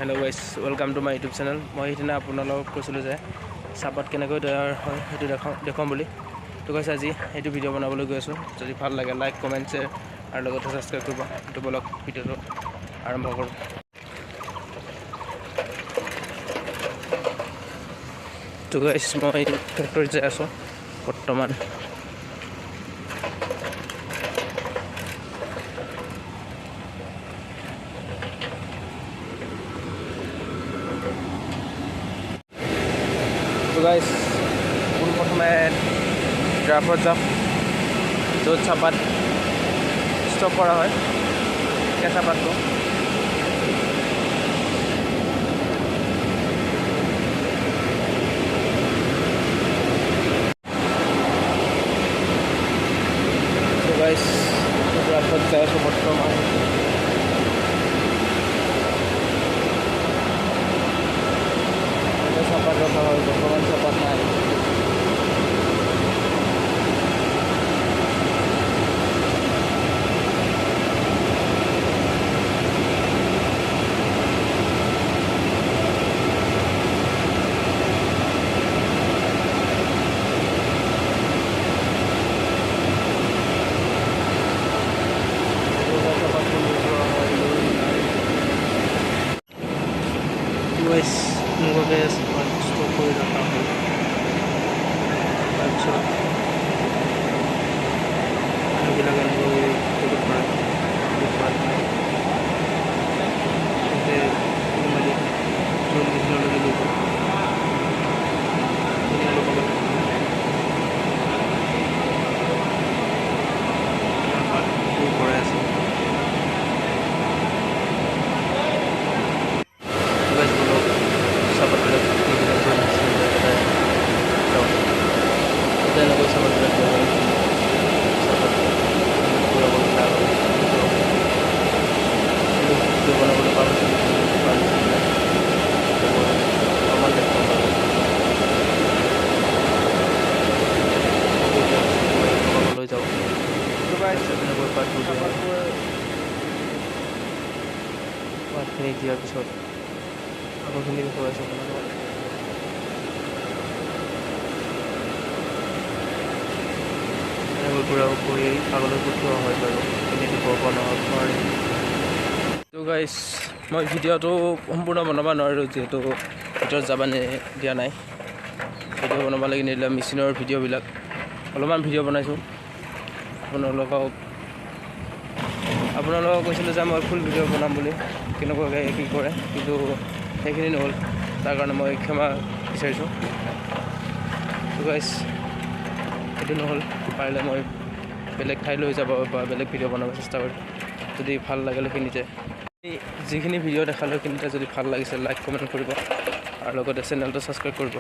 Hello guys, welcome to my YouTube channel. মই হিদিনা আপোনালোকক কৈছিলো যে চাহপাত কেনেকৈ তৈয়াৰ হয় সেইটো দেখাম বুলি। তো গাইস আজি এইটো ভিডিও বনাবলৈ গৈ আছো। যদি ভাল লাগে লাইক, কমেন্ট, শেয়াৰ আৰু লগতে সাবস্ক্ৰাইব কৰিব। তো বলক ভিডিওটো আৰম্ভ কৰো। তো গাইস মই ফ্যাক্টৰীত যাই আছো বৰ্তমান। তো গাইস প্ৰথমে ড্ৰাফট যাম য'ত চাহপাত ষ্টক কৰা হয় কেঁচা পাতটো। তো গাইস ড্ৰাফট যাই আছো বৰ্তমান। চাহপাত ৰখা হয়, বৰ্তমান চাহপাত নাই। মুখতে ষ্টক কৰি ৰখা হয়। তাৰপিছত মানুহবিলাক এনেকৈ ফটো কৰে মেলি জলদি লৈ যায়। কৰাই আছে তেনেকৈ চাহপাতবিলাক বনাবলৈ লৈ যাওঁ। পাতখিনি দিয়াৰ পিছত আগৰখিনি দেখুৱাই আছোঁ আপোনালোকক। ঘূৰাও কৰি আগলৈ পঠিওৱা হয় বাৰু, এনেকৈ বনাব নোৱাৰি। তো গাইছ মই ভিডিঅ'টো সম্পূৰ্ণ বনাব নোৱাৰোঁ যিহেতু ভিতৰত যাব দিয়া নাই। ভিডিঅ' বনাব লাগি নিদিলে মেচিনৰ ভিডিঅ'বিলাক অলপমান ভিডিঅ' বনাইছোঁ। আপোনালোকক কৈছিলোঁ যে মই ফুল ভিডিঅ' বনাম বুলি কেনেকুৱাকৈ কি কৰে, কিন্তু সেইখিনি নহ'ল। তাৰ কাৰণে মই ক্ষমা বিচাৰিছোঁ। তো গাইছ সেইটো নহ'ল, পাৰিলে মই বেলেগ ঠাইলৈ যাব বা বেলেগ ভিডিঅ' বনাব চেষ্টা কৰিম যদি ভাল লাগিলে। সেইখিনিতে যিখিনি ভিডিঅ' দেখালোঁ সেইখিনিতে যদি ভাল লাগিছে লাইক কমেণ্ট কৰিব আৰু লগতে চেনেলটো ছাবস্ক্ৰাইব কৰিব।